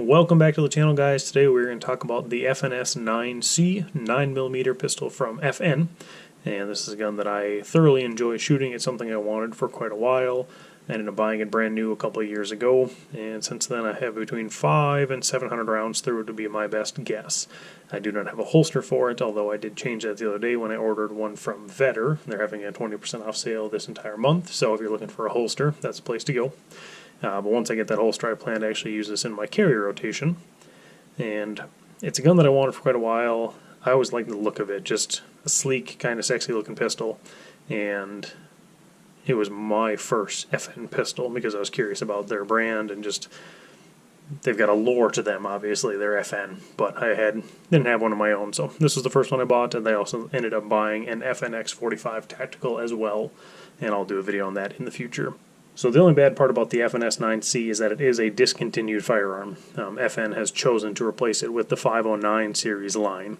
Welcome back to the channel, guys. Today we're going to talk about the FNS-9C 9mm pistol from FN. And this is a gun that I thoroughly enjoy shooting. It's something I wanted for quite a while. I ended up buying it brand new a couple of years ago, and since then I have between 500 and 700 rounds through it to be my best guess. I do not have a holster for it, although I did change that the other day when I ordered one from Vedder. They're having a 20% off sale this entire month, so if you're looking for a holster, that's the place to go. But once I get that holster, I plan to actually use this in my carry rotation. And it's a gun that I wanted for quite a while. I always liked the look of it, just a sleek, kind of sexy looking pistol. And it was my first FN pistol because I was curious about their brand and just, they've got a lore to them, obviously, they're FN. But I didn't have one of my own, so this was the first one I bought, and I also ended up buying an FNX-45 Tactical as well, and I'll do a video on that in the future. So the only bad part about the FNS-9C is that it is a discontinued firearm. FN has chosen to replace it with the 509 series line.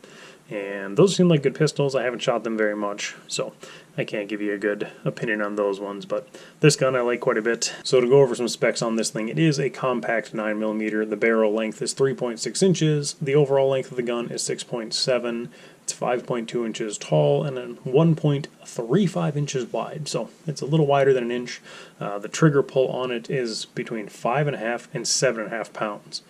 And those seem like good pistols. I haven't shot them very much, so I can't give you a good opinion on those ones. But this gun I like quite a bit. So to go over some specs on this thing, it is a compact 9mm. The barrel length is 3.6 inches. The overall length of the gun is 6.7. It's 5.2 inches tall and then 1.35 inches wide, so it's a little wider than an inch. The trigger pull on it is between 5.5 and 7.5 pounds.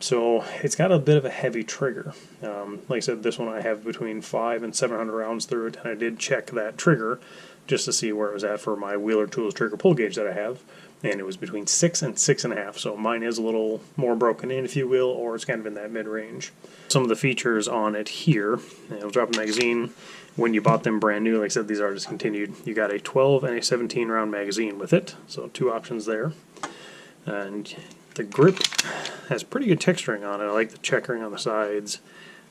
So it's got a bit of a heavy trigger. Like I said, this one I have between 500 and 700 rounds through it, and I did check that trigger just to see where it was at for my Wheeler Tools trigger pull gauge that I have, and it was between 6 and 6.5, so mine is a little more broken in, if you will, or it's kind of in that mid-range. Some of the features on it here, it'll drop a magazine. When you bought them brand new, like I said, these are discontinued. You got a 12 and a 17 round magazine with it, so two options there. And the grip has pretty good texturing on it. I like the checkering on the sides.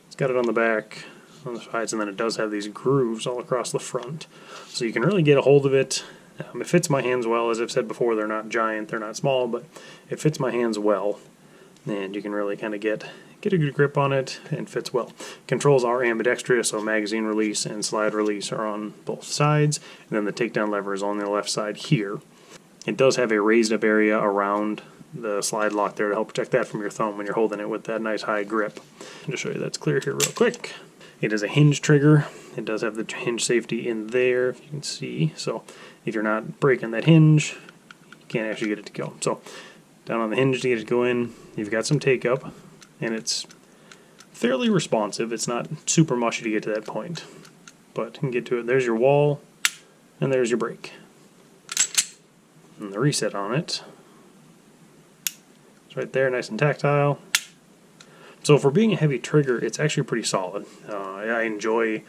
It's got it on the back, on the sides, and then it does have these grooves all across the front. So you can really get a hold of it. It fits my hands well. As I've said before, they're not giant, they're not small, but it fits my hands well. And you can really kind of get a good grip on it, and fits well. Controls are ambidextrous, so magazine release and slide release are on both sides, and then the takedown lever is on the left side here. It does have a raised up area around the slide lock there to help protect that from your thumb when you're holding it with that nice high grip. I'll just show you that's clear here real quick. It is a hinge trigger. It does have the hinge safety in there, if you can see. So if you're not breaking that hinge, you can't actually get it to go. So down on the hinge to get it to go in, you've got some take up, and it's fairly responsive. It's not super mushy to get to that point, but you can get to it. There's your wall, and there's your brake. And the reset on it, it's right there, nice and tactile. So for being a heavy trigger, it's actually pretty solid. I enjoy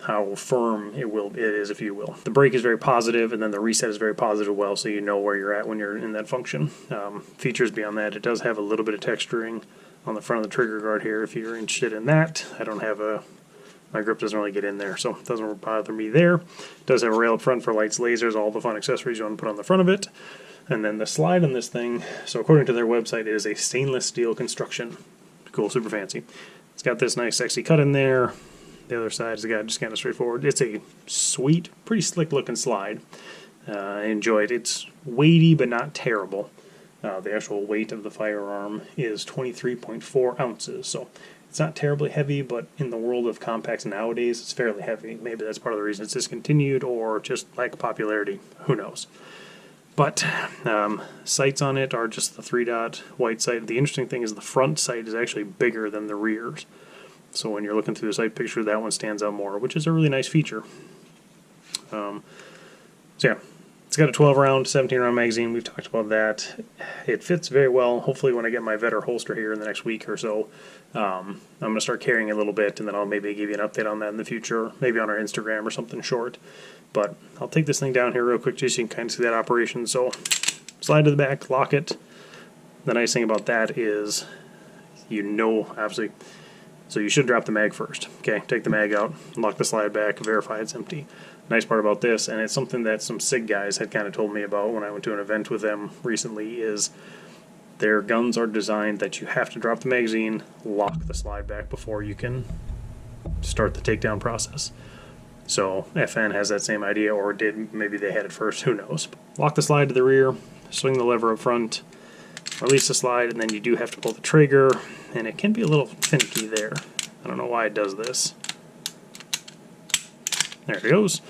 how firm it is, if you will. The brake is very positive, and then the reset is very positive as well, so you know where you're at when you're in that function. Features beyond that, it does have a little bit of texturing on the front of the trigger guard here if you're interested in that. I don't have my grip doesn't really get in there, so it doesn't bother me there. It does have a rail up front for lights, lasers, all the fun accessories you want to put on the front of it. And then the slide on this thing, so according to their website, it is a stainless steel construction. Cool, super fancy. It's got this nice sexy cut in there. The other side is just kind of straightforward. It's a sweet, pretty slick looking slide. I enjoy it. It's weighty but not terrible. The actual weight of the firearm is 23.4 ounces, so it's not terribly heavy, but in the world of compacts nowadays, it's fairly heavy. Maybe that's part of the reason it's discontinued, or just lack of popularity. Who knows? But sights on it are just the 3-dot white sight. The interesting thing is the front sight is actually bigger than the rears. So when you're looking through the sight picture, that one stands out more, which is a really nice feature. So yeah, it's got a 12-round, 17-round magazine. We've talked about that. It fits very well. Hopefully when I get my Vedder holster here in the next week or so, I'm going to start carrying it a little bit, and then I'll maybe give you an update on that in the future, maybe on our Instagram or something short. But I'll take this thing down here real quick just so you can kind of see that operation. So slide to the back, lock it. The nice thing about that is, obviously, so you should drop the mag first. Okay, take the mag out, lock the slide back, verify it's empty. Nice part about this, and it's something that some SIG guys had kind of told me about when I went to an event with them recently, is their guns are designed that you have to drop the magazine, lock the slide back before you can start the takedown process. So FN has that same idea, or maybe they had it first, who knows. Lock the slide to the rear, swing the lever up front, release the slide, and then you do have to pull the trigger, and it can be a little finicky there. I don't know why it does this. There it goes.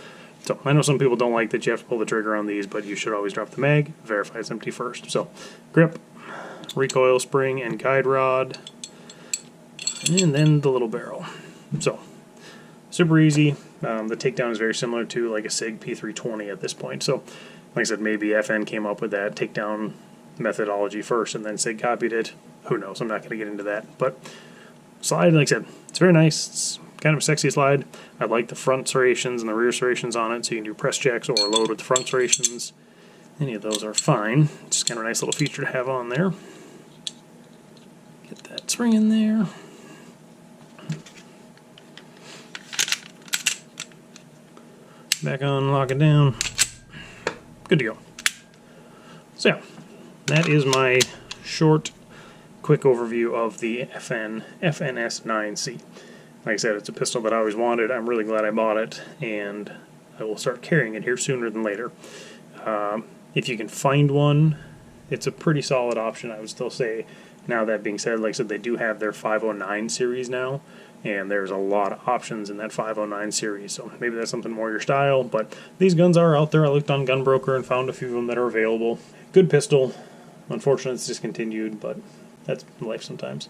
So I know some people don't like that you have to pull the trigger on these, but you should always drop the mag, verify it's empty first. So grip, recoil spring, and guide rod, and then the little barrel. So super easy. The takedown is very similar to like a SIG P320 at this point. So like I said, maybe FN came up with that takedown methodology first and then SIG copied it. Who knows? I'm not going to get into that. But slide, like I said, it's very nice. It's kind of a sexy slide. I like the front serrations and the rear serrations on it, so you can do press checks or load with the front serrations. Any of those are fine. It's just kind of a nice little feature to have on there. Get that spring in there. Back on, lock it down. Good to go. So yeah, that is my short, quick overview of the FNS-9C. Like I said, it's a pistol that I always wanted. I'm really glad I bought it, and I will start carrying it here sooner than later. If you can find one, it's a pretty solid option, I would still say. Now, that being said, like I said, they do have their 509 series now, and there's a lot of options in that 509 series, so maybe that's something more your style. But these guns are out there. I looked on GunBroker and found a few of them that are available. Good pistol. Unfortunately, it's discontinued, but that's life sometimes.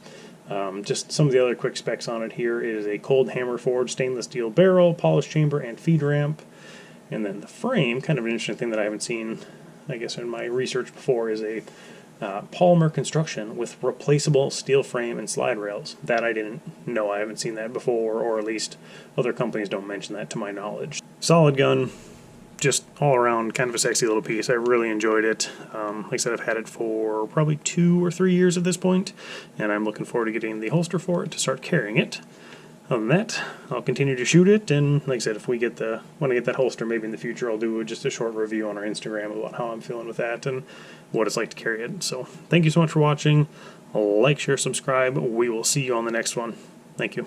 Just some of the other quick specs on it here is a cold hammer forged stainless steel barrel, polished chamber, and feed ramp. And then the frame, kind of an interesting thing that I haven't seen, I guess, in my research before, is a polymer construction with replaceable steel frame and slide rails. That I didn't know. I haven't seen that before, or at least other companies don't mention that to my knowledge. Solid gun. Just all around kind of a sexy little piece. I really enjoyed it. Like I said, I've had it for probably 2 or 3 years at this point, and I'm looking forward to getting the holster for it to start carrying it. Other than that, I'll continue to shoot it, and like I said, if we get when I get that holster, maybe in the future I'll do just a short review on our Instagram about how I'm feeling with that and what it's like to carry it. So thank you so much for watching. Like, share, subscribe. We will see you on the next one. Thank you.